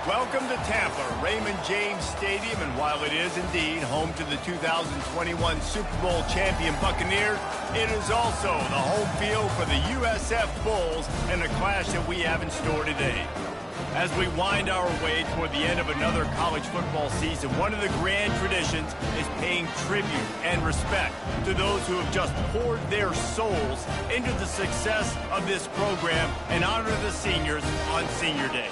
Welcome to Tampa, Raymond James Stadium, and while it is indeed home to the 2021 Super Bowl champion Buccaneers, it is also the home field for the USF Bulls and a clash that we have in store today. As we wind our way toward the end of another college football season, one of the grand traditions is paying tribute and respect to those who have just poured their souls into the success of this program and honor the seniors on Senior Day.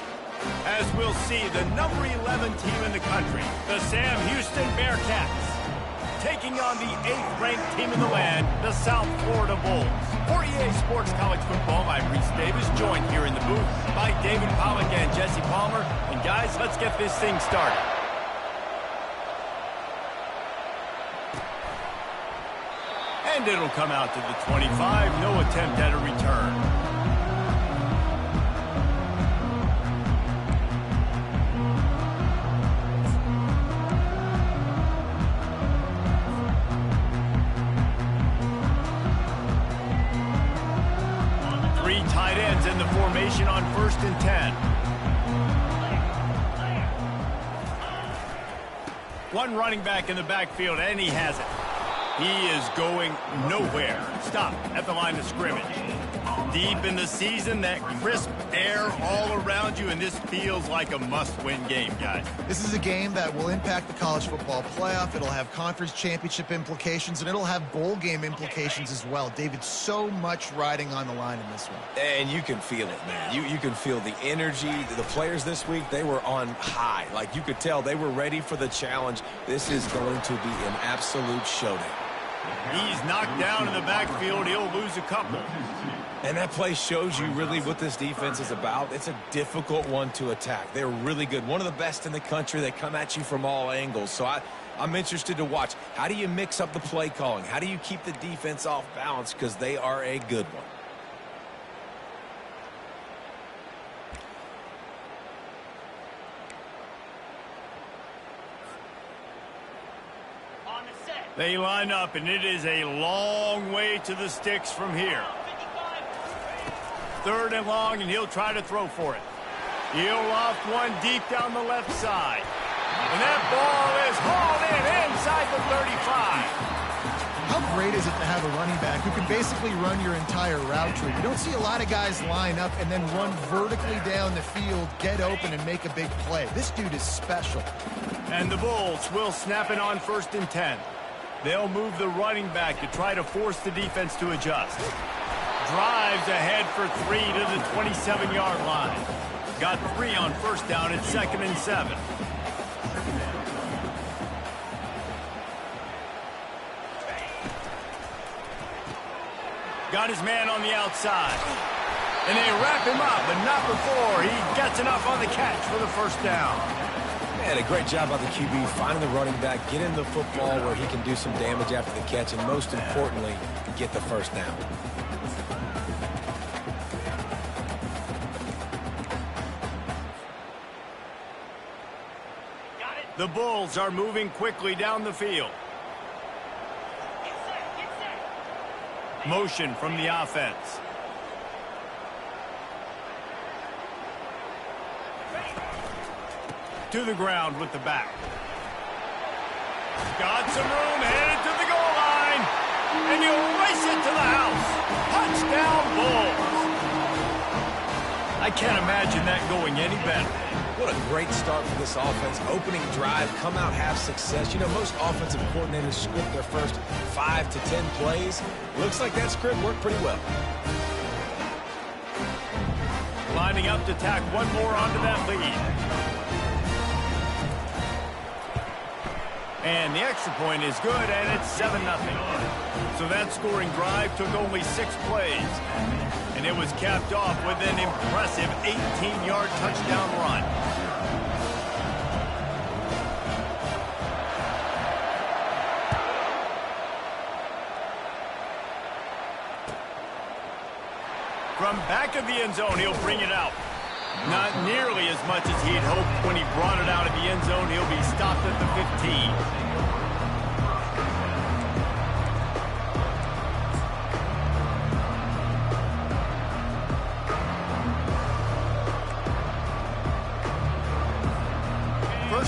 As we'll see, the number 11 team in the country, the Sam Houston Bearcats, taking on the 8th-ranked team in the land, the South Florida Bulls. For EA Sports College Football, I'm Reese Davis, joined here in the booth by David Pollack and Jesse Palmer. And guys, let's get this thing started. And it'll come out to the 25, no attempt at a return. Tight ends in the formation on 1st and 10. One running back in the backfield, and he has it. He is going nowhere. Stop at the line of scrimmage. Deep in the season, that crisp air all around you, and this feels like a must-win game, guys. This is a game that will impact the college football playoff. It'll have conference championship implications, and it'll have bowl game implications as well. David, so much riding on the line in this one. And you can feel it, man. You can feel the energy. The players this week, they were on high. Like, you could tell they were ready for the challenge. This is going to be an absolute showdown. He's knocked down in the backfield. He'll lose a couple. And that play shows you really what this defense is about. It's a difficult one to attack. They're really good. One of the best in the country. They come at you from all angles. So I'm interested to watch. How do you mix up the play calling? How do you keep the defense off balance? Because they are a good one. They line up, and it is a long way to the sticks from here. 3rd and long, and he'll try to throw for it. He'll loft one deep down the left side. And that ball is hauled in inside the 35. How great is it to have a running back who can basically run your entire route tree? You don't see a lot of guys line up and then run vertically down the field, get open, and make a big play. This dude is special. And the Bulls will snap it on 1st and 10. They'll move the running back to try to force the defense to adjust. Drives ahead for 3 to the 27-yard line. Got 3 on 1st down at 2nd and 7. Got his man on the outside. And they wrap him up, but not before he gets enough on the catch for the 1st down. Man, a great job by the QB finding the running back, getting the football where he can do some damage after the catch, and most importantly, get the 1st down. The Bulls are moving quickly down the field. Motion from the offense. To the ground with the back. Got some room, headed to the goal line. And he'll race it to the house. Touchdown, Bulls. I can't imagine that going any better. What a great start for this offense. Opening drive, come out, have success. You know, most offensive coordinators script their first 5 to 10 plays. Looks like that script worked pretty well. Lining up to tack one more onto that lead. And the extra point is good, and it's 7-0. So that scoring drive took only 6 plays. And it was capped off with an impressive 18-yard touchdown run. From back of the end zone, he'll bring it out. Not nearly as much as he'd hoped when he brought it out of the end zone. He'll be stopped at the 15.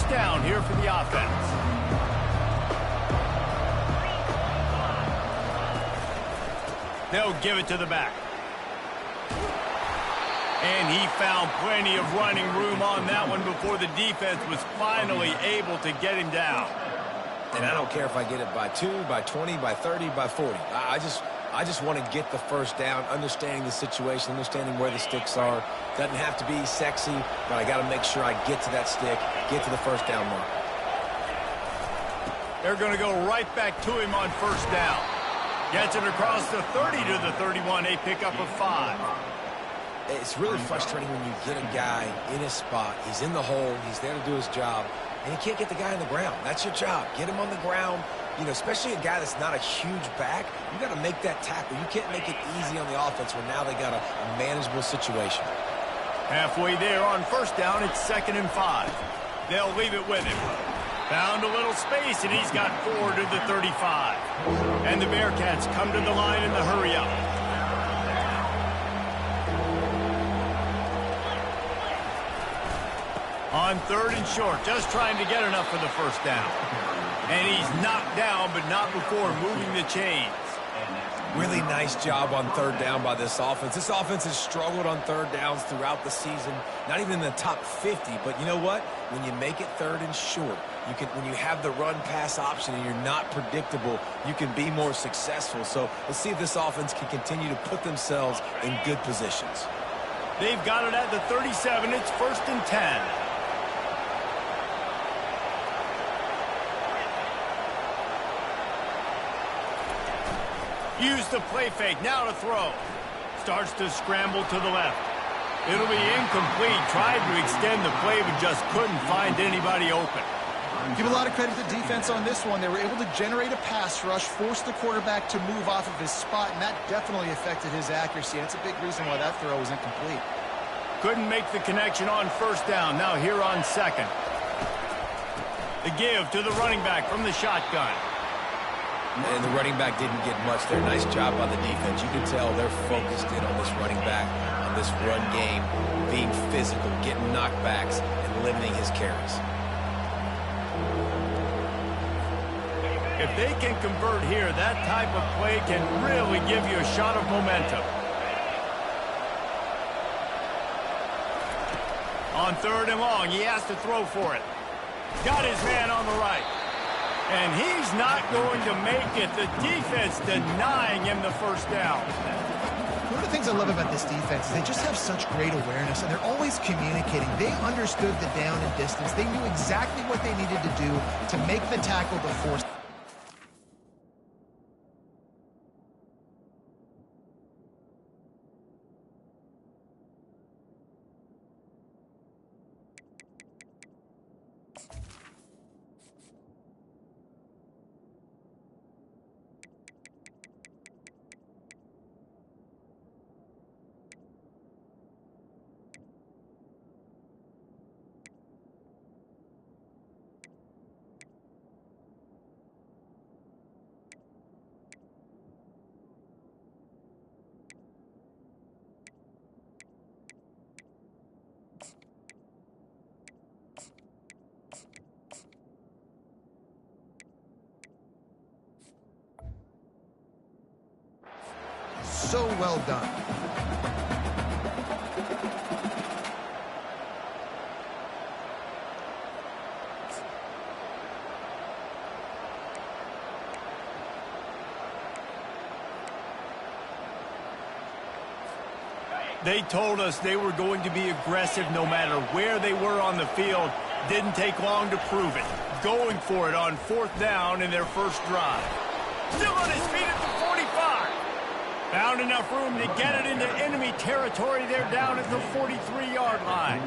down here for the offense. They'll give it to the back. And he found plenty of running room on that one before the defense was finally able to get him down. And I don't care if I get it by 2, by 20, by 30, by 40. I just want to get the first down, understanding the situation, understanding where the sticks are. Doesn't have to be sexy, but I got to make sure I get to that stick, get to the first down mark. They're going to go right back to him on first down. Gets it across the 30 to the 31, a pickup of 5. It's really frustrating when you get a guy in his spot. He's in the hole. He's there to do his job, and you can't get the guy on the ground. That's your job. Get him on the ground. You know, especially a guy that's not a huge back, you got to make that tackle. You can't make it easy on the offense when now they got a manageable situation. Halfway there on first down, it's 2nd and 5. They'll leave it with him. Found a little space, and he's got 4 to the 35. And the Bearcats come to the line in the hurry-up. On 3rd and short, just trying to get enough for the first down. And he's knocked down, but not before moving the chains. Really nice job on 3rd down by this offense. This offense has struggled on 3rd downs throughout the season. Not even in the top 50, but you know what? When you make it 3rd and short, when you have the run-pass option and you're not predictable, you can be more successful. So let's see if this offense can continue to put themselves in good positions. They've got it at the 37. It's 1st and 10. Use the play fake, now to throw. Starts to scramble to the left. It'll be incomplete. Tried to extend the play, but just couldn't find anybody open. Give a lot of credit to the defense on this one. They were able to generate a pass rush, force the quarterback to move off of his spot, and that definitely affected his accuracy. That's a big reason why that throw was incomplete. Couldn't make the connection on first down. Now here on 2nd. The give to the running back from the shotgun. And the running back didn't get much there. Nice job by the defense. You can tell they're focused in on this running back, on this run game, being physical, getting knockbacks, and limiting his carries. If they can convert here, that type of play can really give you a shot of momentum. On 3rd and long, he has to throw for it. Got his man on the right. And he's not going to make it. The defense denying him the first down. One of the things I love about this defense is they just have such great awareness, and they're always communicating. They understood the down and distance. They knew exactly what they needed to do to make the tackle to force. So well done. They told us they were going to be aggressive no matter where they were on the field. Didn't take long to prove it. Going for it on 4th down in their first drive. Still on his feet at the 45. Found enough room to get it into enemy territory. They're down at the 43-yard line.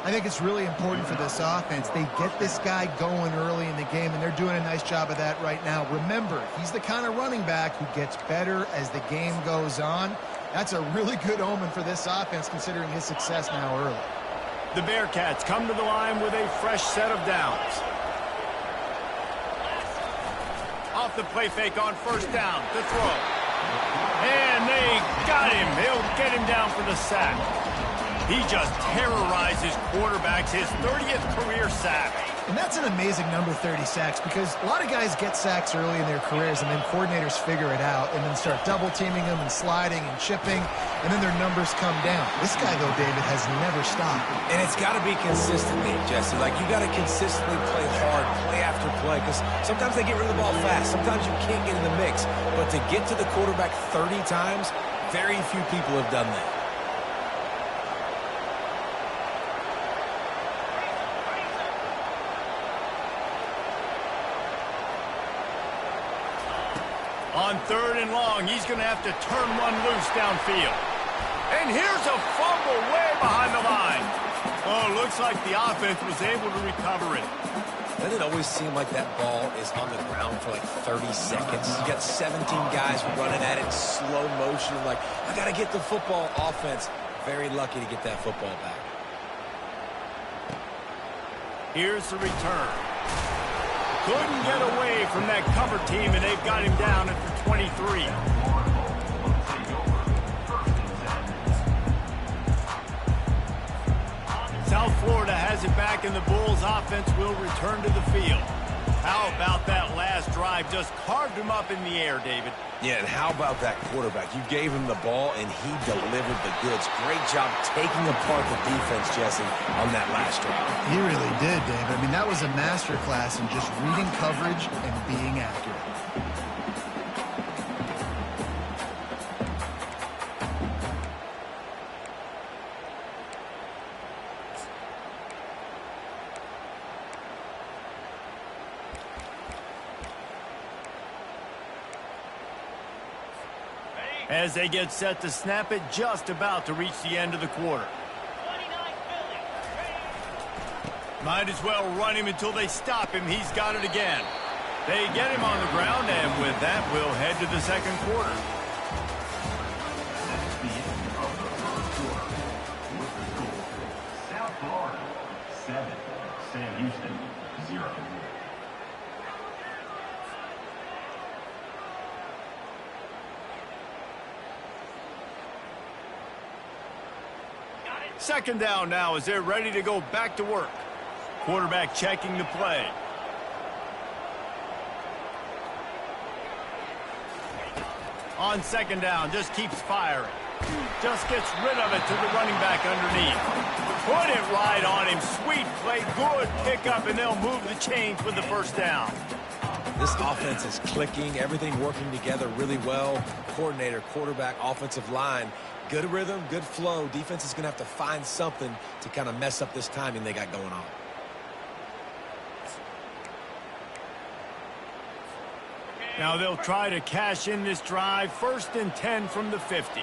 I think it's really important for this offense. They get this guy going early in the game, and they're doing a nice job of that right now. Remember, he's the kind of running back who gets better as the game goes on. That's a really good omen for this offense, considering his success now early. The Bearcats come to the line with a fresh set of downs. Off the play fake on first down, the throw. And they got him. They'll get him down for the sack. He just terrorizes quarterbacks, his 30th career sack. And that's an amazing number, 30 sacks, because a lot of guys get sacks early in their careers, and then coordinators figure it out and then start double-teaming them and sliding and chipping, and then their numbers come down. This guy, though, David, has never stopped. And it's got to be consistently, Jesse. Like, you got to consistently play hard, play after play, because sometimes they get rid of the ball fast. Sometimes you can't get in the mix. But to get to the quarterback 30 times, very few people have done that. On 3rd and long, he's going to have to turn one loose downfield. And here's a fumble way behind the line. Oh, looks like the offense was able to recover it. Doesn't it always seem like that ball is on the ground for like 30 seconds? You got 17 guys running at it in slow motion. Like, I got to get the football. Offense, very lucky to get that football back. Here's the return. Couldn't get away from that cover team, and they've got him down at the 23. South Florida has it back, and the Bulls offense will return to the field. How about that last drive? Just carved him up in the air, David. Yeah, and how about that quarterback? You gave him the ball, and he delivered the goods. Great job taking apart the defense, Jesse, on that last drive. He really did, David. I mean, that was a masterclass in just reading coverage and being accurate. As they get set to snap it, just about to reach the end of the quarter. Might as well run him until they stop him. He's got it again. They get him on the ground, and with that, we'll head to the second quarter. South Florida, 7. Sam Houston, 0. Second down now as they're ready to go back to work. Quarterback checking the play. On second down, just keeps firing. Just gets rid of it to the running back underneath. Put it right on him. Sweet play, good pickup, and they'll move the chains with the first down. This offense is clicking, everything working together really well. Coordinator, quarterback, offensive line. Good rhythm, good flow. Defense is going to have to find something to kind of mess up this timing they got going on. Now they'll try to cash in this drive. 1st and 10 from the 50.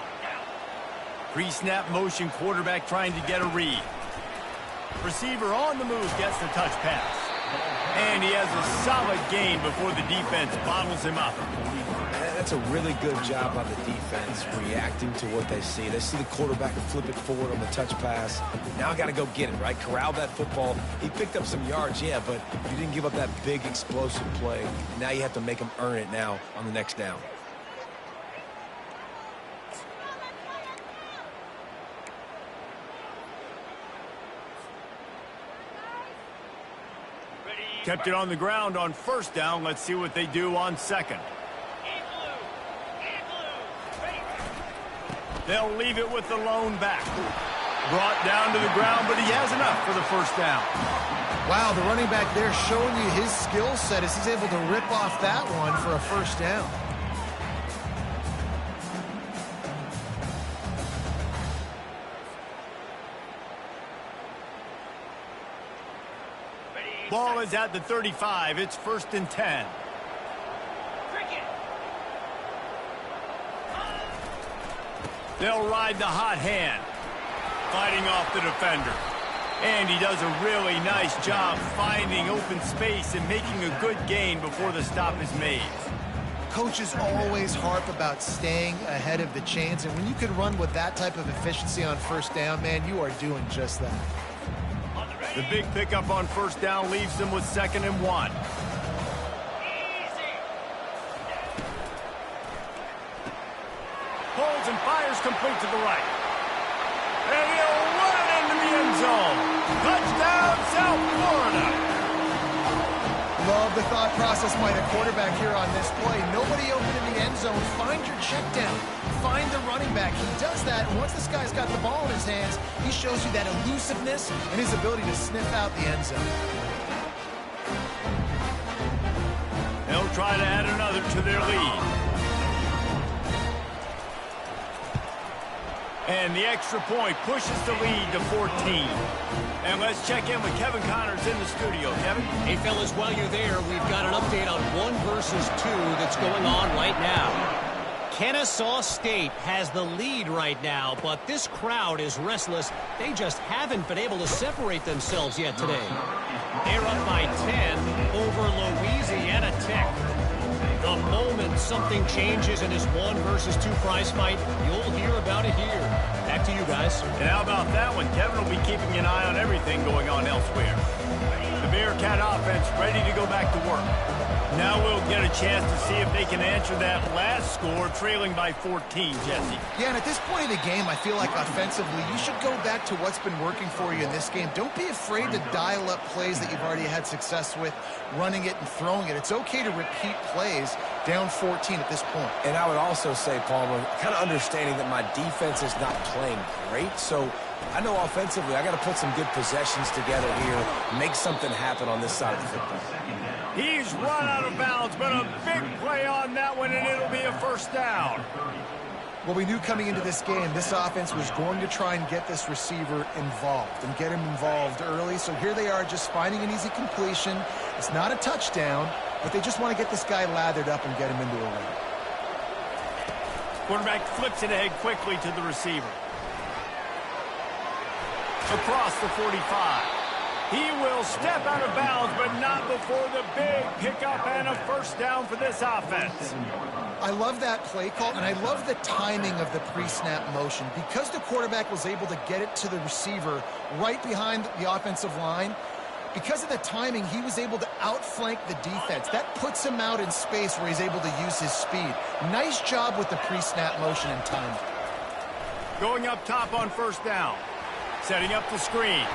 Pre-snap motion, quarterback trying to get a read. Receiver on the move, gets the touch pass. And he has a solid gain before the defense bottles him up. That's a really good job by the defense reacting to what they see. They see the quarterback flip it forward on the touch pass. Now I got to go get it, right? Corral that football. He picked up some yards, yeah, but you didn't give up that big explosive play. Now you have to make him earn it now on the next down. Kept it on the ground on 1st down. Let's see what they do on 2nd. They'll leave it with the lone back. Brought down to the ground, but he has enough for the 1st down. Wow, the running back there showing you his skill set as he's able to rip off that one for a 1st down. Ball is at the 35. It's 1st and 10. They'll ride the hot hand. Fighting off the defender. And he does a really nice job finding open space and making a good gain before the stop is made. Coaches always harp about staying ahead of the chains, and when you can run with that type of efficiency on 1st down, man, you are doing just that. The big pickup on 1st down leaves them with 2nd and 1. Pulls and fires complete to the right. And he'll run it into the end zone. Touchdown, South Florida. Love the thought process by the quarterback here on this play. Nobody open in the end zone. Find your check down. Find the running back. He does that, and once this guy's got the ball in his hands, he shows you that elusiveness and his ability to sniff out the end zone. They'll try to add another to their lead. And the extra point pushes the lead to 14. And let's check in with Kevin Connors in the studio. Kevin? Hey, fellas, while you're there, we've got an update on 1 versus 2 that's going on right now. Kennesaw State has the lead right now, but this crowd is restless. They just haven't been able to separate themselves yet today. They're up by 10 over Louisiana Tech. The moment something changes in this 1 versus 2 prize fight, you'll hear about it here. Back to you guys. And how about that one? Kevin will be keeping an eye on everything going on elsewhere. The Bearcat offense ready to go back to work. Now we'll get a chance to see if they can answer that last score, trailing by 14, Jesse. Yeah, and at this point of the game, I feel like offensively, you should go back to what's been working for you in this game. Don't be afraid to dial up plays that you've already had success with, running it and throwing it. It's okay to repeat plays down 14 at this point. And I would also say, Palmer, kind of understanding that my defense is not playing great, so I know offensively I got to put some good possessions together here, make something happen on this side of the football. He's run out of bounds, but a big play on that one, and it'll be a first down. Well, we knew coming into this game, this offense was going to try and get this receiver involved and get him involved early. So here they are just finding an easy completion. It's not a touchdown, but they just want to get this guy lathered up and get him into a run. Quarterback flips it ahead quickly to the receiver. Across the 45. He will step out of bounds, but not before the big pickup and a first down for this offense. I love that play call, and I love the timing of the pre-snap motion. Because the quarterback was able to get it to the receiver right behind the offensive line, because of the timing, he was able to outflank the defense. That puts him out in space where he's able to use his speed. Nice job with the pre-snap motion and timing. Going up top on first down. Setting up the screen.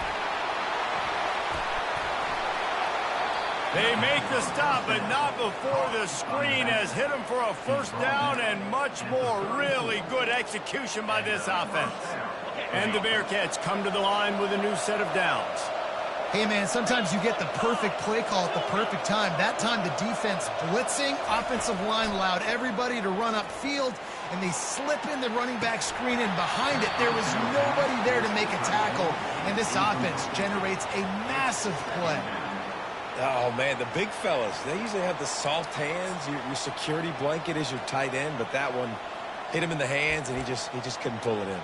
They make the stop, but not before the screen has hit him for a first down and much more. Really good execution by this offense. And the Bearcats come to the line with a new set of downs. Hey, man, sometimes you get the perfect play call at the perfect time. That time the defense blitzing, offensive line allowed everybody to run upfield, and they slip in the running back screen, and behind it there was nobody there to make a tackle, and this offense generates a massive play. Oh, man, the big fellas, they usually have the soft hands. Your security blanket is your tight end, but that one hit him in the hands, and he just couldn't pull it in.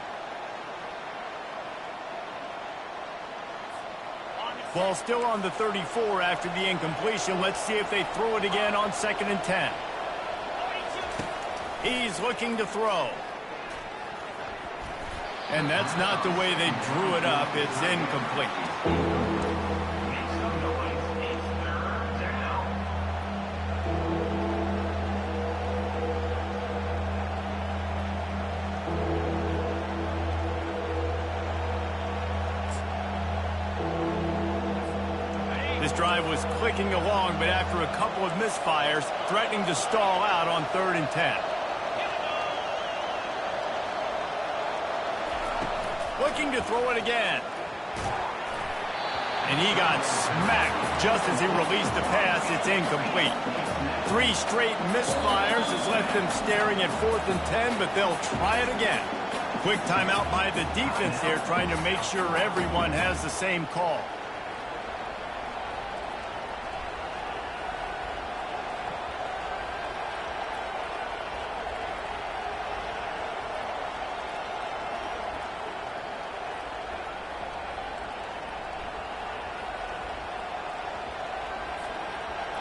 Ball still on the 34 after the incompletion. Let's see if they throw it again on 2nd and 10. He's looking to throw. And that's not the way they drew it up. It's incomplete. This drive was clicking along, but after a couple of misfires, threatening to stall out on 3rd and 10. Looking to throw it again. And he got smacked just as he released the pass. It's incomplete. 3 straight misfires has left them staring at 4th and 10, but they'll try it again. Quick timeout by the defense there, trying to make sure everyone has the same call.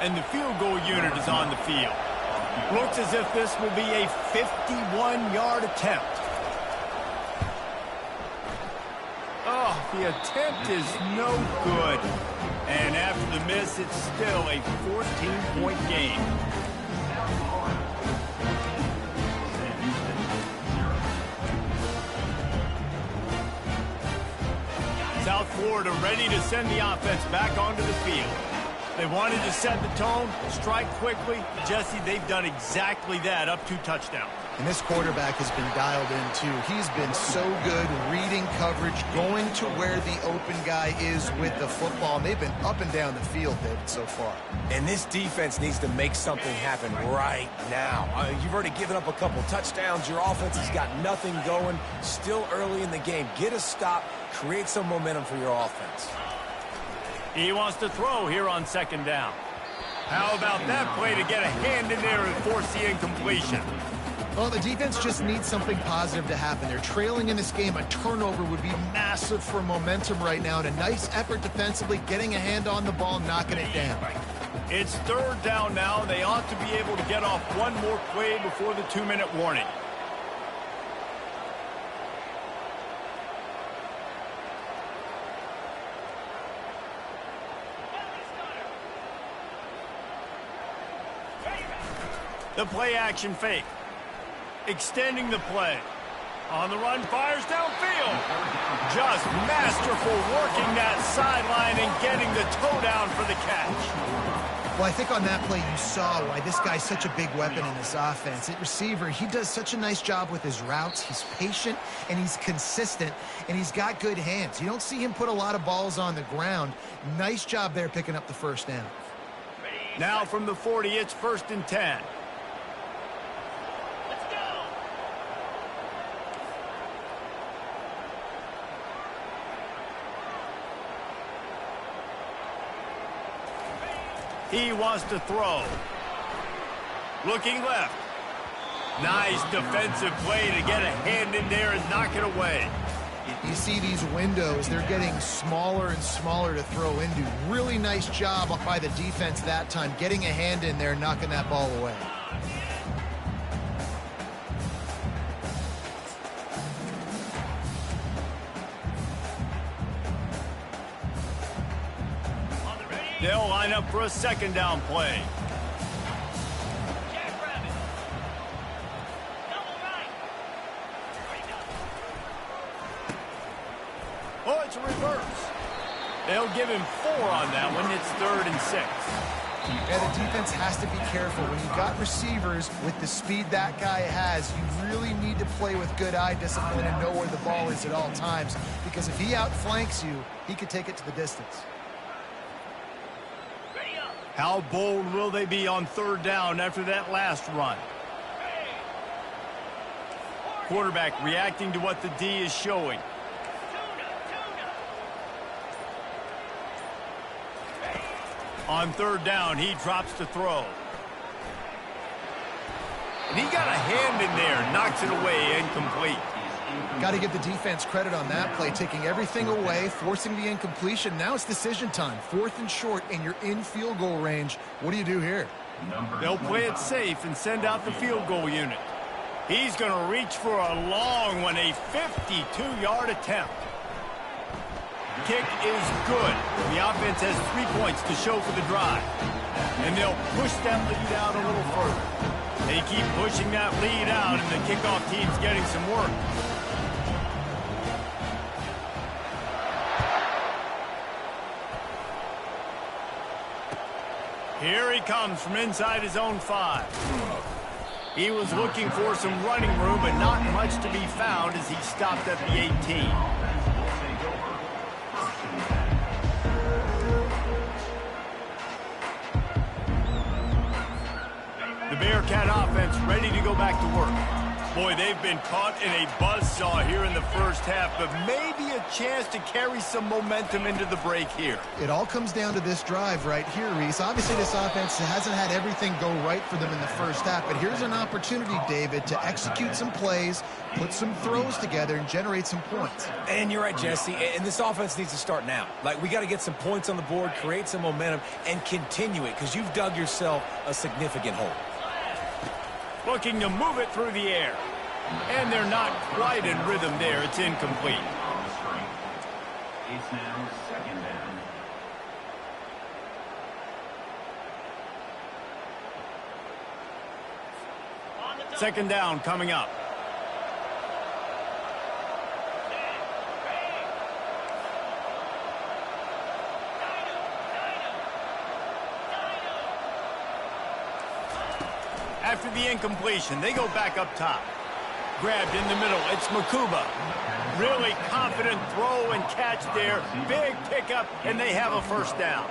And the field goal unit is on the field. Looks as if this will be a 51-yard attempt. Oh, the attempt is no good. And after the miss, it's still a 14-point game. South Florida ready to send the offense back onto the field. They wanted to set the tone, strike quickly. Jesse, they've done exactly that, up 2 touchdowns. And this quarterback has been dialed in, too. He's been so good reading coverage, going to where the open guy is with the football. And they've been up and down the field, David, so far. And this defense needs to make something happen right now. You've already given up a couple touchdowns. Your offense has got nothing going. Still early in the game. Get a stop. Create some momentum for your offense. He wants to throw here on 2nd down. How about that play to get a hand in there and force the incompletion? Well, the defense just needs something positive to happen. They're trailing in this game. A turnover would be massive for momentum right now. And a nice effort defensively, getting a hand on the ball, knocking it down. It's 3rd down now. They ought to be able to get off one more play before the 2-minute warning. The play action fake. Extending the play. On the run, fires downfield. Just masterful working that sideline and getting the toe down for the catch. Well, I think on that play you saw why this guy's such a big weapon in this offense. At receiver, he does such a nice job with his routes. He's patient and he's consistent and he's got good hands. You don't see him put a lot of balls on the ground. Nice job there picking up the 1st down. Now from the 40, it's 1st and 10. He wants to throw. Looking left. Nice defensive play to get a hand in there and knock it away. You see these windows, they're getting smaller and smaller to throw into. Really nice job by the defense that time, getting a hand in there, knocking that ball away. They'll line up for a 2nd down play. Oh, it's a reverse. They'll give him 4 on that one. It's 3rd and 6. Yeah, the defense has to be careful. When you've got receivers with the speed that guy has, you really need to play with good eye discipline and know where the ball is at all times. Because if he outflanks you, he could take it to the distance. How bold will they be on 3rd down after that last run? Quarterback reacting to what the D is showing. On 3rd down, he drops to throw. And he got a hand in there, knocks it away, incomplete. Got to give the defense credit on that play, taking everything away, forcing the incompletion. Now it's decision time. 4th and short, and you're in field goal range. What do you do here? They'll play it safe and send out the field goal unit. He's going to reach for a long one, a 52-yard attempt. Kick is good. The offense has 3 points to show for the drive. And they'll push that lead out a little further. They keep pushing that lead out, and the kickoff team's getting some work. Here he comes from inside his own 5. He was looking for some running room, but not much to be found as he stopped at the 18. The Bearcat offense ready to go back to work. Boy, they've been caught in a buzzsaw here in the 1st half, but maybe a chance to carry some momentum into the break here. It all comes down to this drive right here, Reese. Obviously, this offense hasn't had everything go right for them in the 1st half, but here's an opportunity, David, to execute some plays, put some throws together, and generate some points. And you're right, Jesse, and this offense needs to start now. Like, we got to get some points on the board, create some momentum, and continue it, because you've dug yourself a significant hole. Looking to move it through the air. And they're not quite in rhythm there. It's incomplete. It's now 2nd down. 2nd down coming up. After the incompletion, they go back up top. Grabbed in the middle. It's Makuba. Really confident throw and catch there. Big pickup, and they have a first down.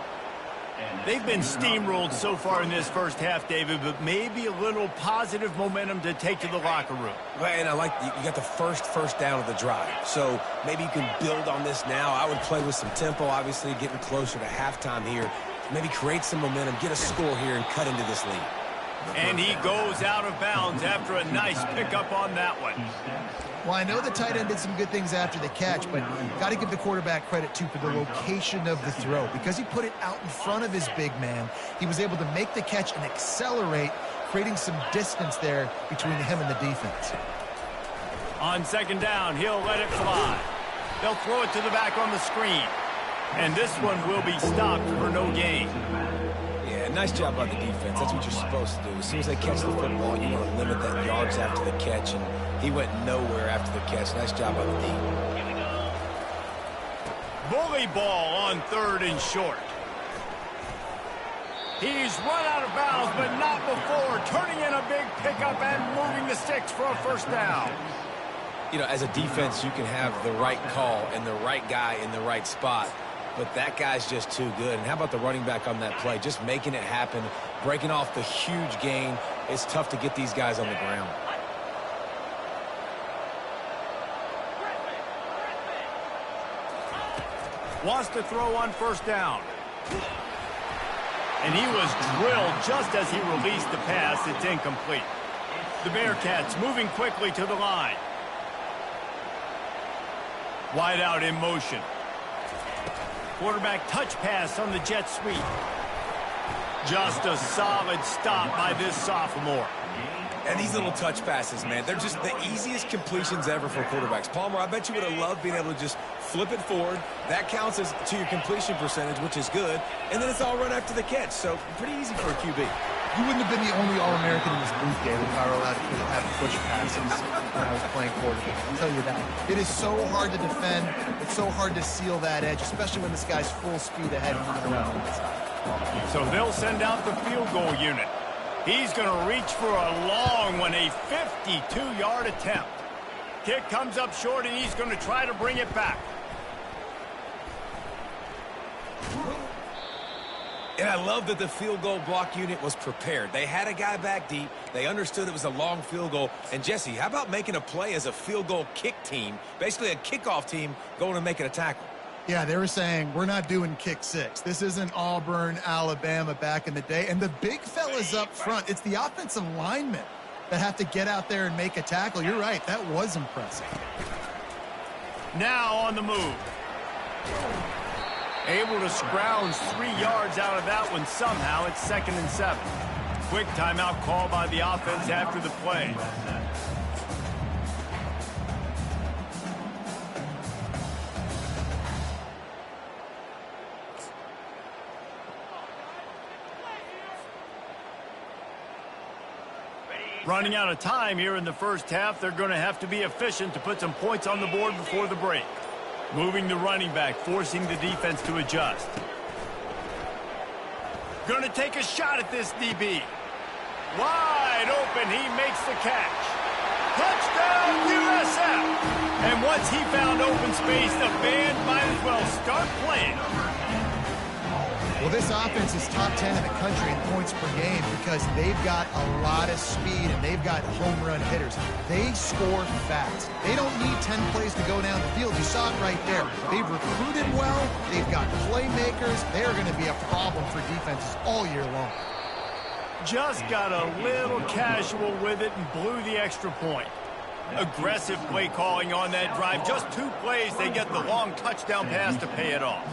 They've been steamrolled so far in this first half, David, but maybe a little positive momentum to take to the locker room. Well, and I like you got the first down of the drive, so maybe you can build on this now. I would play with some tempo, obviously getting closer to halftime here. Maybe create some momentum, get a score here, and cut into this lead. And he goes out of bounds after a nice pickup on that one. Well, I know the tight end did some good things after the catch, but got to give the quarterback credit, too, for the location of the throw. Because he put it out in front of his big man, he was able to make the catch and accelerate, creating some distance there between him and the defense. On second down, he'll let it fly. They'll throw it to the back on the screen. And this one will be stopped for no gain. Yeah, nice job by the defense. That's what you're supposed to do. As soon as they catch the football, you want to limit that yards after the catch, and he went nowhere after the catch. Nice job by the D. Bully ball on third and short. He's run out of bounds, but not before. Turning in a big pickup and moving the sticks for a first down. You know, as a defense, you can have the right call and the right guy in the right spot, but that guy's just too good. And how about the running back on that play? Just making it happen, breaking off the huge gain. It's tough to get these guys on the ground. Wants to throw on first down. And he was drilled just as he released the pass. It's incomplete. The Bearcats moving quickly to the line. Wide out in motion. Quarterback touch pass on the jet sweep. Just a solid stop by this sophomore. And these little touch passes, man, they're just the easiest completions ever for quarterbacks. Palmer, I bet you would have loved being able to just flip it forward. That counts as to your completion percentage, which is good. And then it's all run after the catch, so pretty easy for a QB. You wouldn't have been the only All-American in this booth, David, if I were allowed to have push passes when I was playing quarterback. I'll tell you that. It is so hard to defend. It's so hard to seal that edge, especially when this guy's full speed ahead moving around on the side. So they'll send out the field goal unit. He's going to reach for a long one, a 52-yard attempt. Kick comes up short, and he's going to try to bring it back. And I love that the field goal block unit was prepared. They had a guy back deep. They understood it was a long field goal. And, Jesse, how about making a play as a field goal kick team, basically a kickoff team going and making a tackle? Yeah, they were saying, we're not doing kick six. This isn't Auburn, Alabama back in the day. And the big fellas up front, it's the offensive linemen that have to get out there and make a tackle. You're right, that was impressive. Now on the move. Able to scrounge 3 yards out of that one somehow. It's 2nd and 7. Quick timeout call by the offense after the play. Running out of time here in the first half. They're going to have to be efficient to put some points on the board before the break. Moving the running back, forcing the defense to adjust. Going to take a shot at this DB. Wide open, he makes the catch. Touchdown, USF! And once he found open space, the band might as well start playing. Well, this offense is top 10 in the country in points per game because they've got a lot of speed and they've got home run hitters. They score fast. They don't need 10 plays to go down the field. You saw it right there. They've recruited well. They've got playmakers. They're going to be a problem for defenses all year long. Just got a little casual with it and blew the extra point. Aggressive play calling on that drive. Just 2 plays, they get the long touchdown pass to pay it off.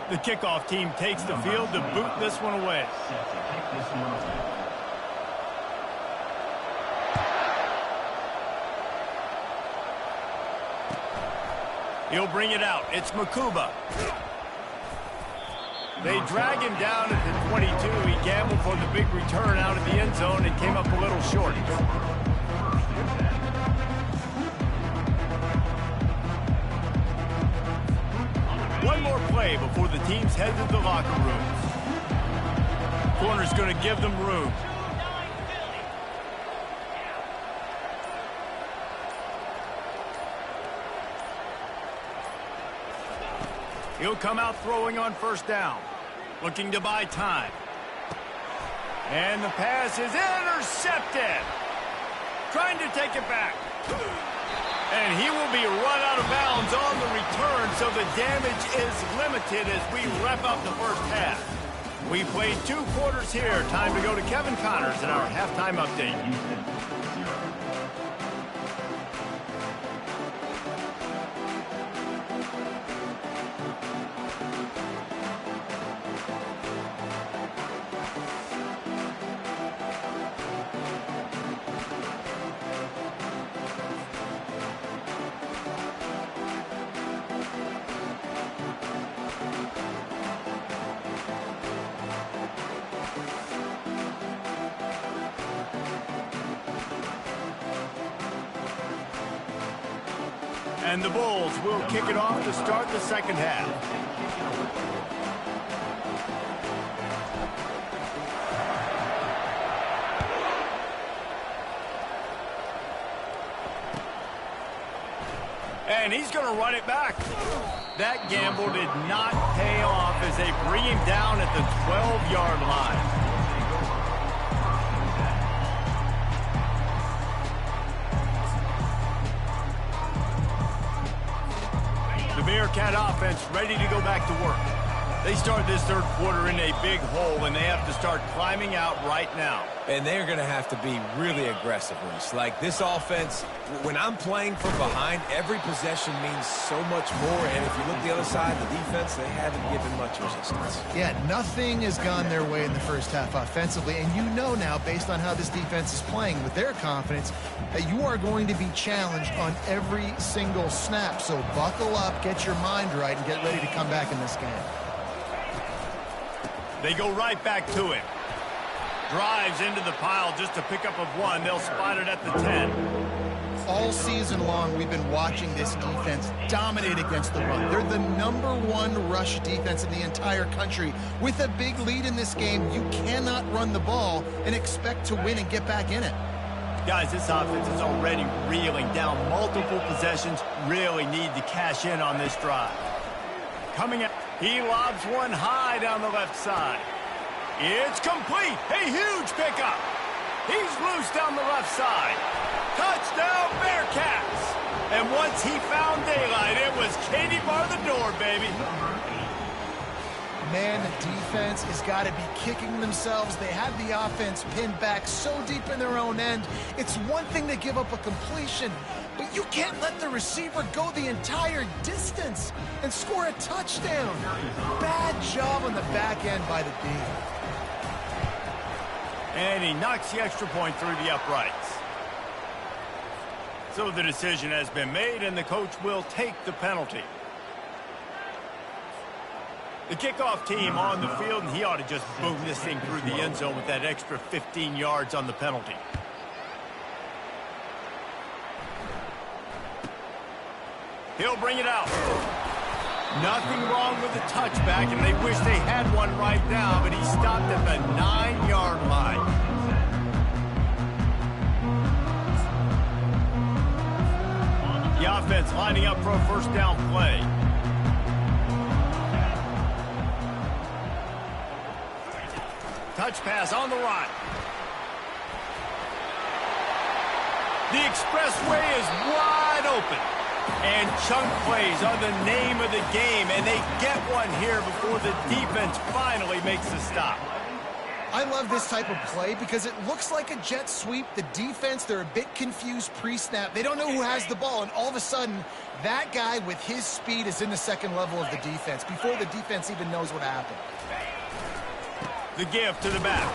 The kickoff team takes the field to boot this one away. He'll bring it out. It's Makuba. They drag him down at the 22. He gambled for the big return out of the end zone and came up a little short. One more play before the teams head to the locker room. Corner's going to give them room. He'll come out throwing on first down. Looking to buy time. And the pass is intercepted. Trying to take it back. And he will be run out of bounds on the return, so the damage is limited as we wrap up the first half. We played 2 quarters here. Time to go to Kevin Connors in our halftime update. And the Bulls will kick it off to start the second half. And he's going to run it back. That gamble did not pay off as they bring him down at the 12-yard line. The Bearcat offense ready to go back to work. They start this third quarter in a big hole, and they have to start climbing out right now. And they're going to have to be really aggressive, Reese. Like this offense, when I'm playing from behind, every possession means so much more. And if you look the other side, the defense, they haven't given much resistance. Yeah, nothing has gone their way in the first half offensively. And you know now, based on how this defense is playing with their confidence, that you are going to be challenged on every single snap. So buckle up, get your mind right, and get ready to come back in this game. They go right back to it. Drives into the pile just to pick up of 1. They'll spot it at the 10. All season long, we've been watching this defense dominate against the run. They're the #1 rush defense in the entire country. With a big lead in this game, you cannot run the ball and expect to win and get back in it. Guys, this offense is already reeling down multiple possessions. Really need to cash in on this drive. Coming out. He lobs one high down the left side. It's complete. A huge pickup. He's loose down the left side. Touchdown, Bearcats. And once he found daylight, it was Katie bar the door, baby. Man, the defense has got to be kicking themselves. They had the offense pinned back so deep in their own end. It's one thing to give up a completion, but you can't let the receiver go the entire distance and score a touchdown. Bad job on the back end by the D. And he knocks the extra point through the uprights. So the decision has been made, and the coach will take the penalty. The kickoff team on the field, and he ought to just boom this thing through the end zone with that extra 15 yards on the penalty. He'll bring it out. Nothing wrong with the touchback, and they wish they had one right now, but he stopped at the 9-yard line. The offense lining up for a first down play. Touch pass on the run. The expressway is wide open. And chunk plays are the name of the game, and they get one here before the defense finally makes the stop. I love this type of play because it looks like a jet sweep. The defense, they're a bit confused pre-snap. They don't know who has the ball, and all of a sudden, that guy with his speed is in the second level of the defense before the defense even knows what happened. The give to the back.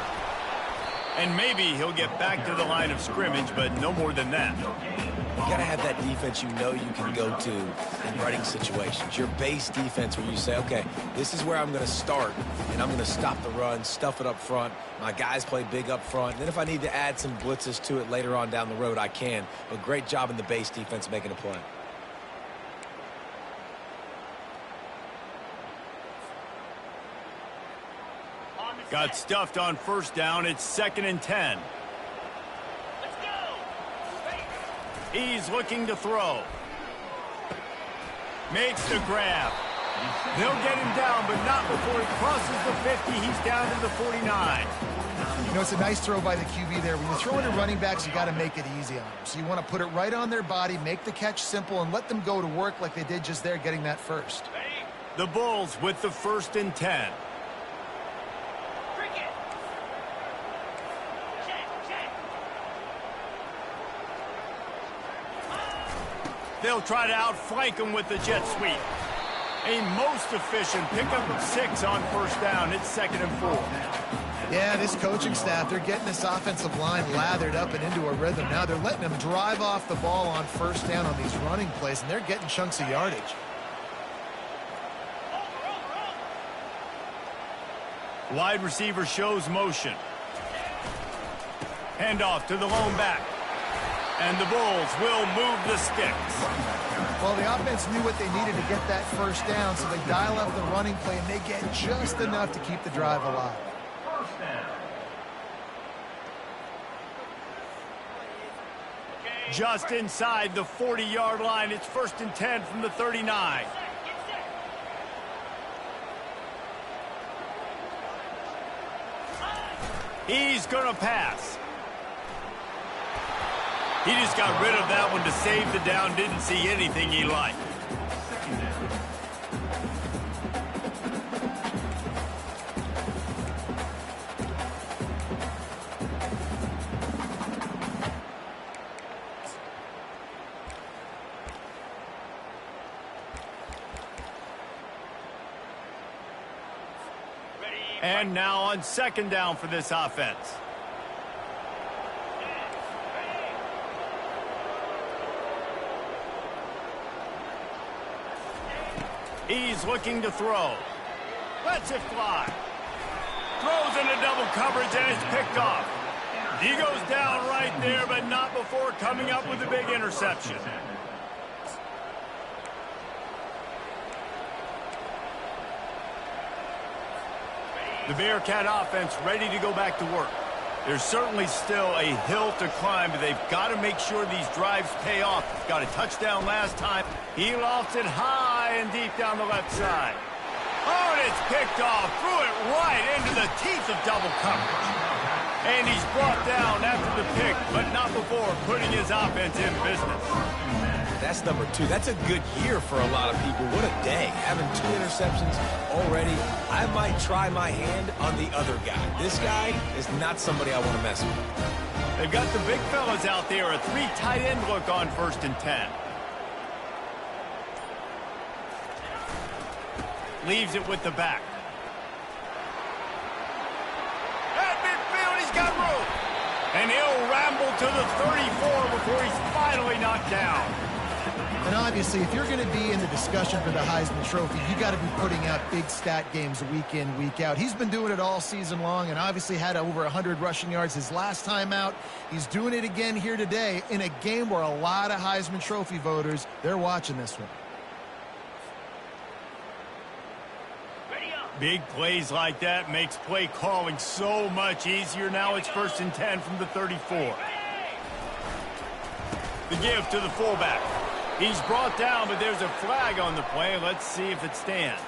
And maybe he'll get back to the line of scrimmage, but no more than that. You got to have that defense you know you can go to in running situations. Your base defense where you say, okay, this is where I'm going to start, and I'm going to stop the run, stuff it up front. My guys play big up front. And then if I need to add some blitzes to it later on down the road, I can. But great job in the base defense making a play. Got stuffed on first down. It's 2nd and 10. He's looking to throw. Makes the grab. They'll get him down, but not before he crosses the 50. He's down to the 49. You know, it's a nice throw by the QB there. When you're throwing to running backs, you got to make it easy on them. So you want to put it right on their body, make the catch simple, and let them go to work like they did just there, getting that first. The Bulls with the 1st and 10. They'll try to outflank him with the jet sweep. A most efficient pickup of 6 on 1st down. It's 2nd and 4. Yeah, this coaching staff, they're getting this offensive line lathered up and into a rhythm. Now they're letting them drive off the ball on 1st down on these running plays, and they're getting chunks of yardage. Wide receiver shows motion. Handoff to the lone back. And the Bulls will move the sticks. Well, the offense knew what they needed to get that 1st down, so they dial up the running play, and they get just enough to keep the drive alive. Just inside the 40-yard line. It's 1st and 10 from the 39. He's going to pass. He just got rid of that one to save the down. Didn't see anything he liked. And now on 2nd down for this offense. He's looking to throw. Lets it fly. Throws into double coverage and it's picked off. He goes down right there, but not before coming up with a big interception. The Bearcat offense ready to go back to work. There's certainly still a hill to climb, but they've got to make sure these drives pay off. Got a touchdown last time. He lofts it high and deep down the left side. Oh, and it's picked off. Threw it right into the teeth of double coverage. And he's brought down after the pick, but not before putting his offense in business. That's number 2. That's a good year for a lot of people. What a day. Having 2 interceptions already. I might try my hand on the other guy. This guy is not somebody I want to mess with. They've got the big fellas out there. A 3 tight end look on 1st and 10. Leaves it with the back. At midfield, he's got room. And he'll ramble to the 34 before he's finally knocked down. And obviously, if you're going to be in the discussion for the Heisman Trophy, you got to be putting out big stat games week in, week out. He's been doing it all season long and obviously had over 100 rushing yards his last time out. He's doing it again here today in a game where a lot of Heisman Trophy voters, they're watching this one. Big plays like that makes play calling so much easier. Now it's 1st and 10 from the 34. The give to the fullback. He's brought down, but there's a flag on the play. Let's see if it stands.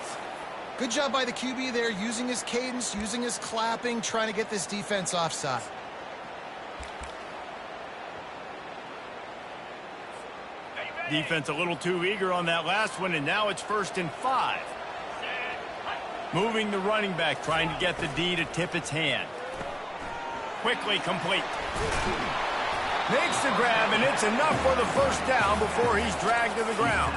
Good job by the QB there, using his cadence, using his clapping, trying to get this defense offside. Defense a little too eager on that last one, and now it's 1st and 5. Moving the running back, trying to get the D to tip its hand. Quickly complete. Makes the grab, and it's enough for the 1st down before he's dragged to the ground.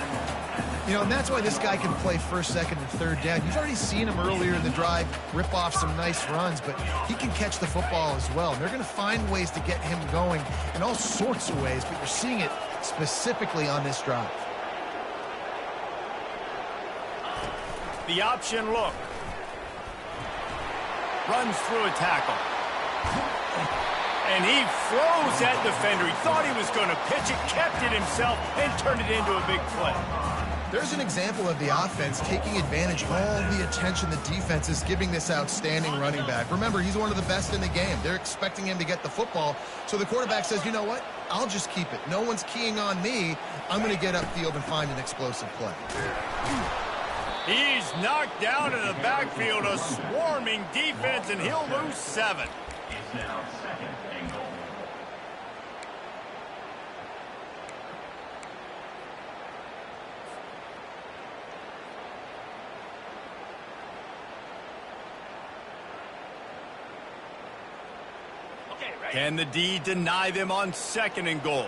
You know, and that's why this guy can play 1st, 2nd, and 3rd down. You've already seen him earlier in the drive rip off some nice runs, but he can catch the football as well. And they're going to find ways to get him going in all sorts of ways, but you're seeing it specifically on this drive. The option look. Runs through a tackle. And he froze that defender. He thought he was going to pitch it, kept it himself, and turned it into a big play. There's an example of the offense taking advantage of all the attention the defense is giving this outstanding running back. Remember, he's one of the best in the game. They're expecting him to get the football. So the quarterback says, you know what? I'll just keep it. No one's keying on me. I'm going to get upfield and find an explosive play. He's knocked down in the backfield, a swarming defense, and he'll lose 7. It's now second and goal. Can the D deny them on 2nd and goal?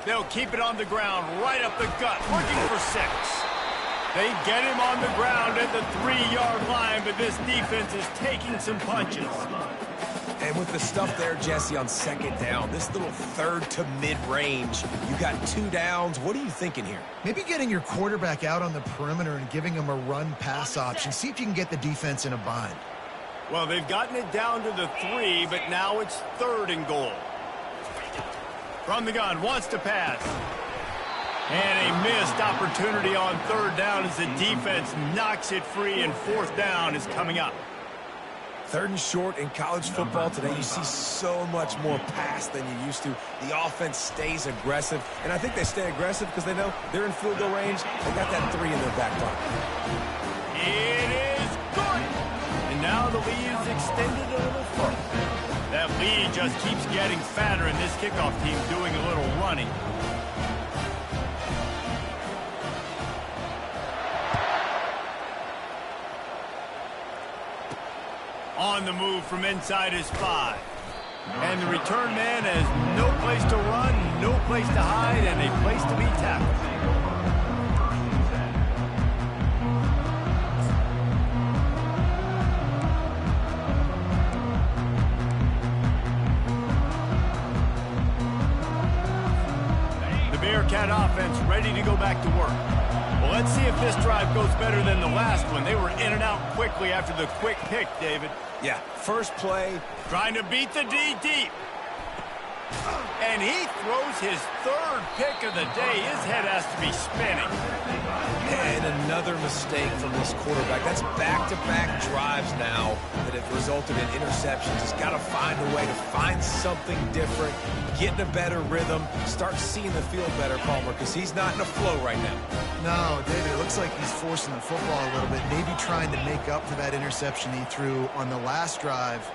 They'll keep it on the ground, right up the gut, looking for 6. They get him on the ground at the 3-yard line, but this defense is taking some punches. And with the stuff there, Jesse, on 2nd down, this little 3rd to mid-range, you got 2 downs. What are you thinking here? Maybe getting your quarterback out on the perimeter and giving him a run-pass option. See if you can get the defense in a bind. Well, they've gotten it down to the 3, but now it's 3rd and goal. From the gun, wants to pass. And a missed opportunity on 3rd down as the defense knocks it free, and 4th down is coming up. 3rd and short in college football today, you see so much more pass than you used to. The offense stays aggressive, and I think they stay aggressive because they know they're in field goal range. They got that 3 in their back pocket. It is good. And now the lead is extended a little further. That lead just keeps getting fatter, and this kickoff team doing a little running. On the move from inside his 5. And the return man has no place to run, no place to hide, and a place to be tackled. The Bearcat offense ready to go back to work. Well, let's see if this drive goes better than the last one. They were in and out quickly after the quick pick, David. Yeah, first play. Trying to beat the D deep. And he throws his 3rd pick of the day. His head has to be spinning. And another mistake from this quarterback. That's back-to-back drives now that have resulted in interceptions. He's got to find a way to find something different, get in a better rhythm, start seeing the field better, Palmer, because he's not in a flow right now. No, David, it looks like he's forcing the football a little bit, maybe trying to make up for that interception he threw on the last drive.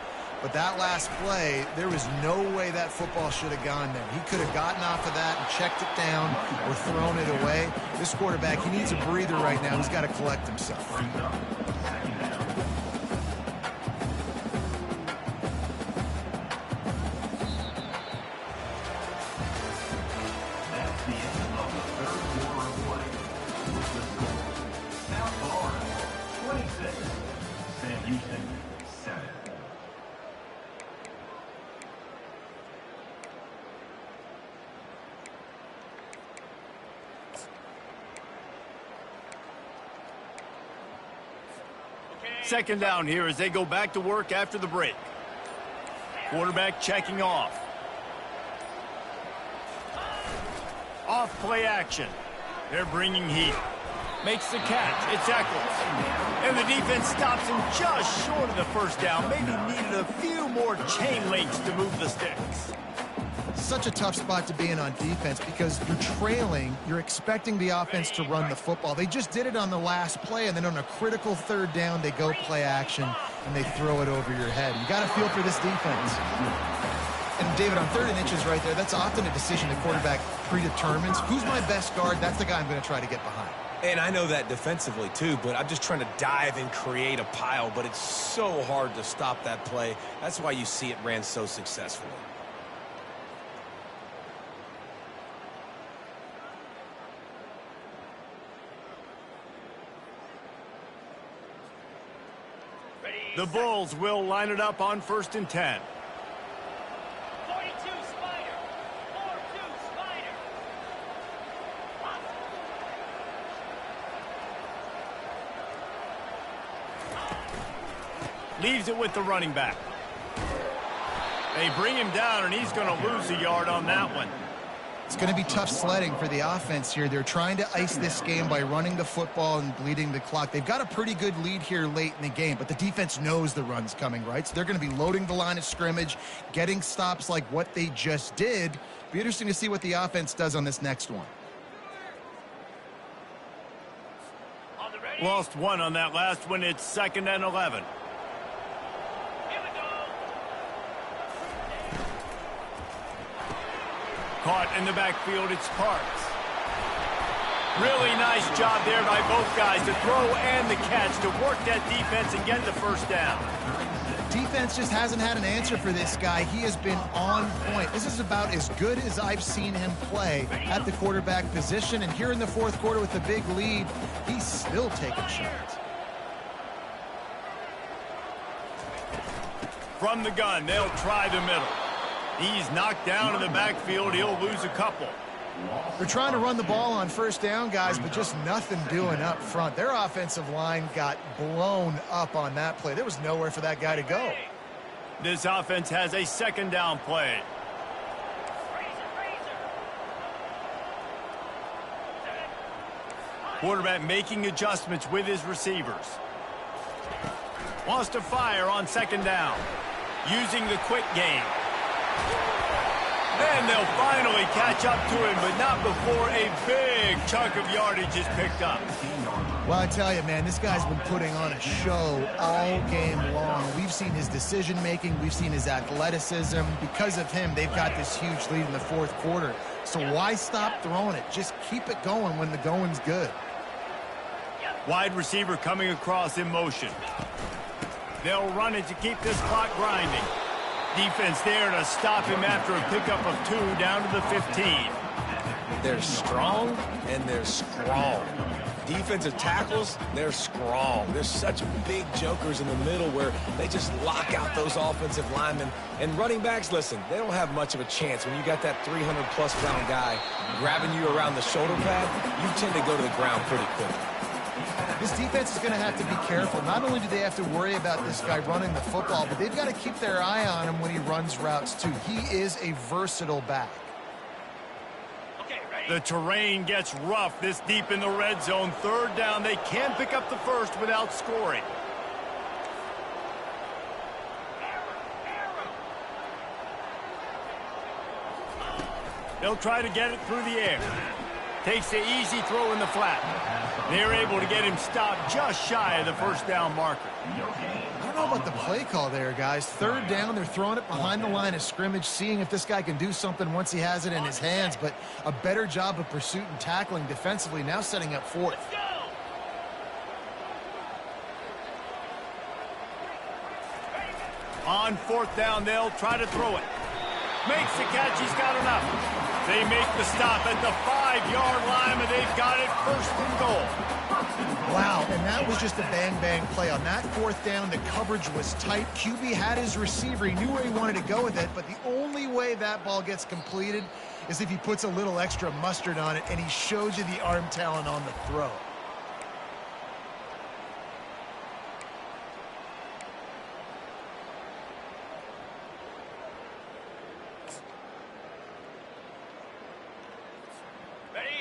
But that last play, there was no way that football should have gone there. He could have gotten off of that and checked it down or thrown it away. This quarterback, he needs a breather right now. He's got to collect himself. That's the end of the 3rd quarter of play. With the score, South Florida 26, Sam Houston 7. Second down here as they go back to work after the break. Quarterback checking off. Off play action. They're bringing heat. Makes the catch. It's Eccles. And the defense stops him just short of the 1st down. Maybe needed a few more chain links to move the sticks. Such a tough spot to be in on defense because you're trailing. You're expecting the offense to run the football. They just did it on the last play, and then on a critical 3rd down, they go play action, and they throw it over your head. You got to feel for this defense. And, David, on 3rd and inches right there, that's often a decision the quarterback predetermines. Who's my best guard? That's the guy I'm going to try to get behind. And I know that defensively, too, but I'm just trying to dive and create a pile, but it's so hard to stop that play. That's why you see it ran so successfully. The Bulls will line it up on 1st and 10. 42 Spider. 4-2 Spider. Leaves it with the running back. They bring him down, and he's going to lose a yard on that one. It's going to be tough sledding for the offense here. They're trying to ice this game by running the football and bleeding the clock. They've got a pretty good lead here late in the game, but the defense knows the run's coming, right? So they're going to be loading the line of scrimmage, getting stops like what they just did. Be interesting to see what the offense does on this next one. Lost one on that last one. It's 2nd and 11. Caught in the backfield, it's Parks. Really nice job there by both guys to throw and the catch to work that defense and get the first down. Defense just hasn't had an answer for this guy. He has been on point. This is about as good as I've seen him play at the quarterback position. And here in the fourth quarter with the big lead, he's still taking shots. From the gun, they'll try the middle. He's knocked down in the backfield. He'll lose a couple. They're trying to run the ball on first down, guys, but just nothing doing up front. Their offensive line got blown up on that play. There was nowhere for that guy to go. This offense has a 2nd down play. Quarterback making adjustments with his receivers. Wants to fire on 2nd down. Using the quick game. And they'll finally catch up to him, but not before a big chunk of yardage is picked up. Well, I tell you, man, this guy's been putting on a show all game long. We've seen his decision-making. We've seen his athleticism. Because of him, they've got this huge lead in the fourth quarter. So why stop throwing it? Just keep it going when the going's good. Wide receiver coming across in motion. They'll run it to keep this clock grinding. Defense there to stop him after a pickup of 2 down to the 15. They're strong and they're strong. Defensive tackles, they're strong. There's such big jokers in the middle where they just lock out those offensive linemen. And running backs, listen, they don't have much of a chance. When you got that 300-plus pound guy grabbing you around the shoulder pad, you tend to go to the ground pretty quickly. This defense is going to have to be careful. Not only do they have to worry about this guy running the football, but they've got to keep their eye on him when he runs routes, too. He is a versatile back. The terrain gets rough this deep in the red zone. 3rd down. They can pick up the first without scoring. They'll try to get it through the air. Takes the easy throw in the flat. They're able to get him stopped just shy of the first down marker. I don't know about the play call there, guys. 3rd down, they're throwing it behind the line of scrimmage, seeing if this guy can do something once he has it in his hands, but a better job of pursuit and tackling defensively, now setting up 4th. On 4th down, they'll try to throw it. Makes the catch, he's got enough. They make the stop at the 5-yard line, and they've got it 1st and goal. Wow, and that was just a bang-bang play. On that 4th down, the coverage was tight. QB had his receiver. He knew where he wanted to go with it, but the only way that ball gets completed is if he puts a little extra mustard on it, and he shows you the arm talent on the throw.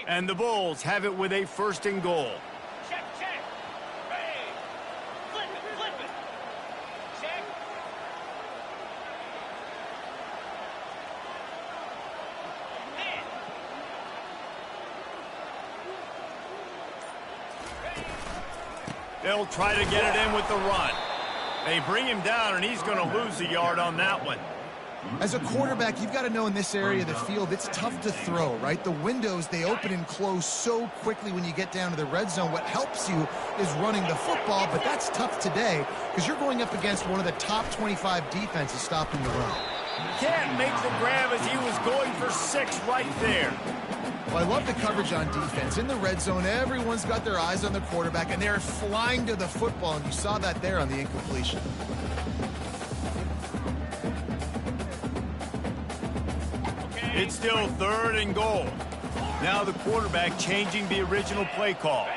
And the Bulls have it with a 1st and goal. Check, check. Ready. Flip it, flip it. Check. Hit. Ready. They'll try to get it in with the run. They bring him down, and he's going to lose a yard on that one. As a quarterback, you've got to know in this area of the field, it's tough to throw, right? The windows, they open and close so quickly when you get down to the red zone. What helps you is running the football, but that's tough today because you're going up against one of the top 25 defenses stopping the run. Can't make the grab as he was going for 6 right there. Well, I love the coverage on defense. In the red zone, everyone's got their eyes on the quarterback, and they're flying to the football, and you saw that there on the incompletion. It's still 3rd and goal. Now the quarterback changing the original play call.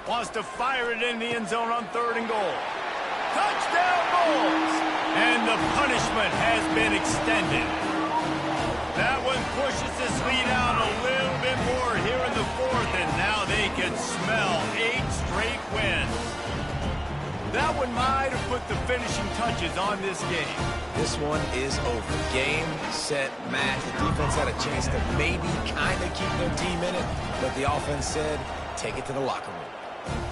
Wants to fire it in the end zone on 3rd and goal. Touchdown Bulls! And the punishment has been extended. That one pushes this lead out a little bit more here in the fourth, and now they can smell 8 straight wins. That one might have put the finishing touches on this game. This one is over. Game, set, match. The defense had a chance to maybe kind of keep their team in it, but the offense said, take it to the locker room.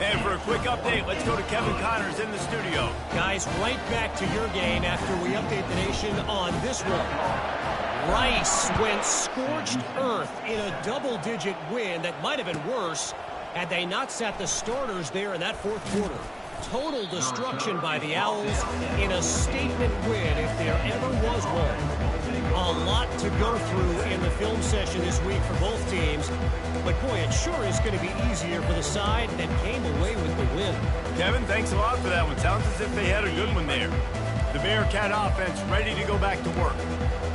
And for a quick update, let's go to Kevin Connors in the studio. Guys, right back to your game after we update the nation on this one. Rice went scorched earth in a double-digit win that might have been worse had they not sat the starters there in that fourth quarter. Total destruction by the Owls in a statement win if there ever was one. A lot to go through in the film session this week for both teams. But boy, it sure is going to be easier for the side that came away with the win. Kevin, thanks a lot for that one. Sounds as if they had a good one there. The Bearcat offense ready to go back to work.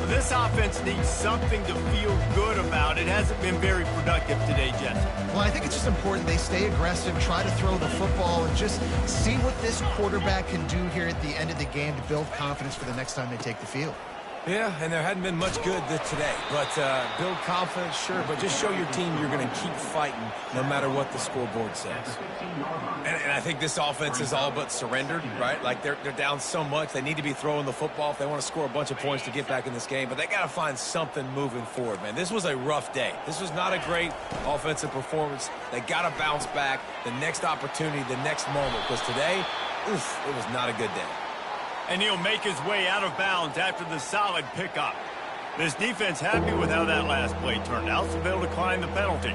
This offense needs something to feel good about. It hasn't been very productive today, Jesse. Well, I think it's just important they stay aggressive, try to throw the football, and just see what this quarterback can do here at the end of the game to build confidence for the next time they take the field. Yeah, and there hadn't been much good today. But build confidence, sure, but just show your team you're going to keep fighting no matter what the scoreboard says. And I think this offense is all but surrendered, right? Like they're down so much, they need to be throwing the football if they want to score a bunch of points to get back in this game. But they got to find something moving forward, man. This was a rough day. This was not a great offensive performance. They got to bounce back the next opportunity, the next moment. Because today, oof, it was not a good day. And he'll make his way out of bounds after the solid pickup. This defense happy with how that last play turned out, so they'll decline the penalty.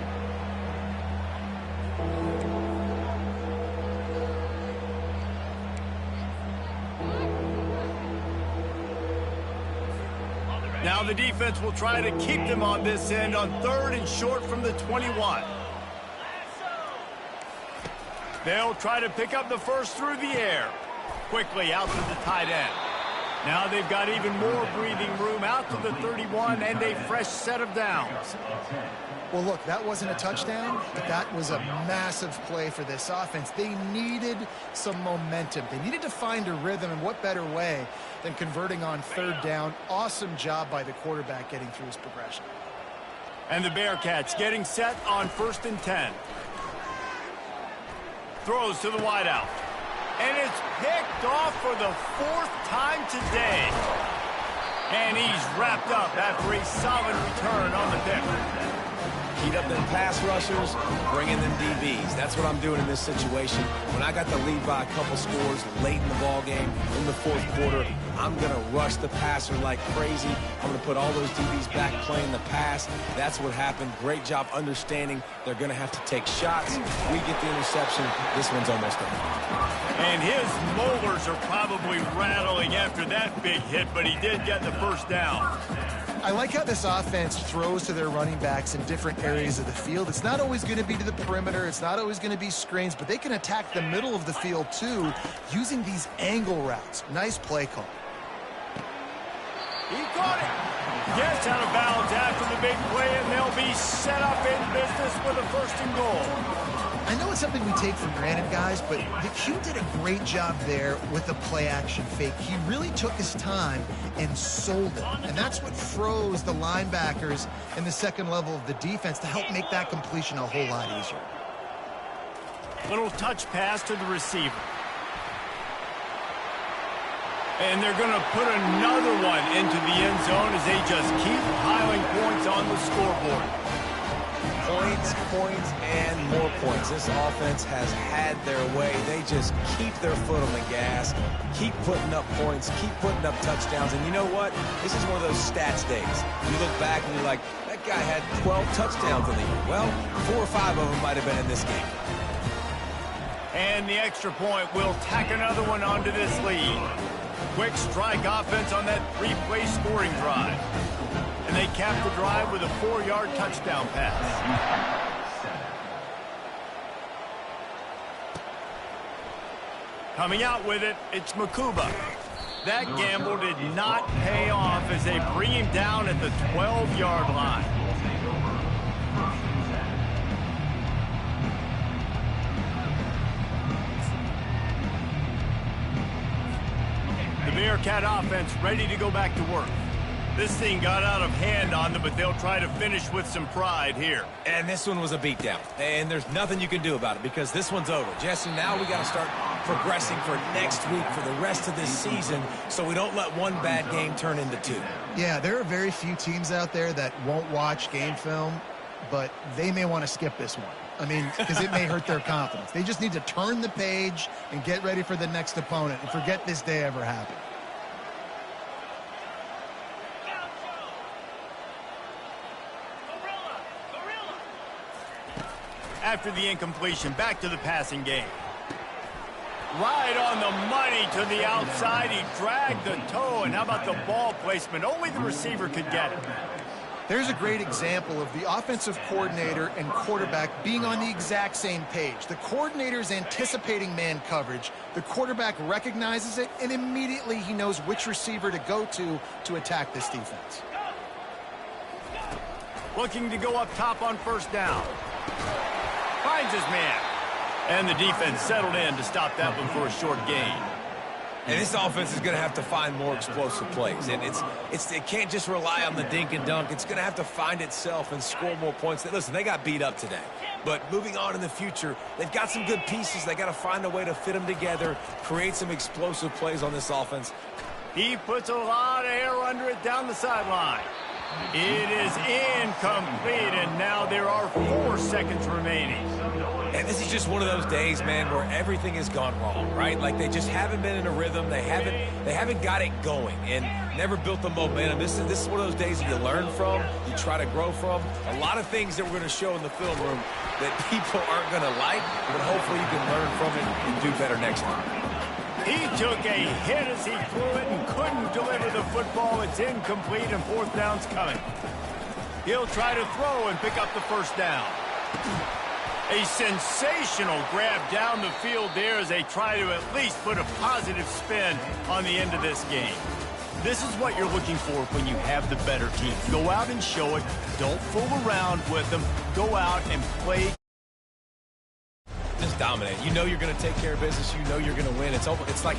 Now the defense will try to keep them on this end on 3rd and short from the 21. They'll try to pick up the first through the air. Quickly out to the tight end. Now they've got even more breathing room out to the 31 and a fresh set of downs. Well, look, that wasn't a touchdown, but that was a massive play for this offense. They needed some momentum. They needed to find a rhythm, and what better way than converting on 3rd down. Awesome job by the quarterback getting through his progression. And the Bearcats getting set on 1st and 10. Throws to the wideout. And it's picked off for the 4th time today. And he's wrapped up after a solid return on the pick. Heat up them pass rushers, bring in them DBs. That's what I'm doing in this situation. When I got the lead by a couple scores late in the ball game, in the 4th quarter, I'm going to rush the passer like crazy. I'm going to put all those DBs back playing the pass. That's what happened. Great job understanding they're going to have to take shots. We get the interception. This one's almost over. And his molars are probably rattling after that big hit, but he did get the first down. I like how this offense throws to their running backs in different areas of the field. It's not always going to be to the perimeter. It's not always going to be screens, but they can attack the middle of the field, too, using these angle routes. Nice play call. He caught it. Gets out of bounds after the big play, and they'll be set up in business with a 1st and goal. I know it's something we take for granted, guys, but the Q did a great job there with the play-action fake. He really took his time and sold it, and that's what froze the linebackers in the 2nd level of the defense to help make that completion a whole lot easier. Little touch pass to the receiver. And they're going to put another one into the end zone as they just keep piling points on the scoreboard. Points, points, and more points. This offense has had their way. They just keep their foot on the gas, keep putting up points, keep putting up touchdowns. And you know what? This is one of those stats days. You look back and you're like, that guy had 12 touchdowns in the year. Well, 4 or 5 of them might have been in this game. And the extra point will tack another one onto this lead. Quick strike offense on that 3-play scoring drive. And they cap the drive with a 4-yard touchdown pass. Coming out with it, it's Makuba. That gamble did not pay off as they bring him down at the 12-yard line. The Bearcat offense ready to go back to work. This thing got out of hand on them, but they'll try to finish with some pride here. And this one was a beatdown. And there's nothing you can do about it because this one's over. Jesse, now we got to start progressing for next week for the rest of this season so we don't let one bad game turn into two. Yeah, there are very few teams out there that won't watch game film, but they may want to skip this one. I mean, because it may hurt their confidence. They just need to turn the page and get ready for the next opponent and forget this day ever happened. After the incompletion, back to the passing game. Right on the money to the outside. He dragged the toe, and how about the ball placement? Only the receiver could get it. There's a great example of the offensive coordinator and quarterback being on the exact same page. The coordinator's anticipating man coverage. The quarterback recognizes it, and immediately he knows which receiver to go to attack this defense. Looking to go up top on first down. Finds his man. And the defense settled in to stop that one for a short gain. And this offense is going to have to find more explosive plays. And it can't just rely on the dink and dunk. It's going to have to find itself and score more points. Listen, they got beat up today. But moving on in the future, they've got some good pieces. They got to find a way to fit them together, create some explosive plays on this offense. He puts a lot of air under it down the sideline. It is incomplete, and now there are 4 seconds remaining. And this is just one of those days, man, where everything has gone wrong, right? Like they just haven't been in a rhythm. They haven't got it going and never built the momentum. This is one of those days that you learn from, you try to grow from. A lot of things that we're going to show in the film room that people aren't going to like, but hopefully you can learn from it and do better next time. He took a hit as he threw it and couldn't deliver the football. It's incomplete and 4th down's coming. He'll try to throw and pick up the first down. A sensational grab down the field there as they try to at least put a positive spin on the end of this game. This is what you're looking for when you have the better team. Go out and show it. Don't fool around with them. Go out and play. Just dominate. You know you're going to take care of business. You know you're going to win. It's like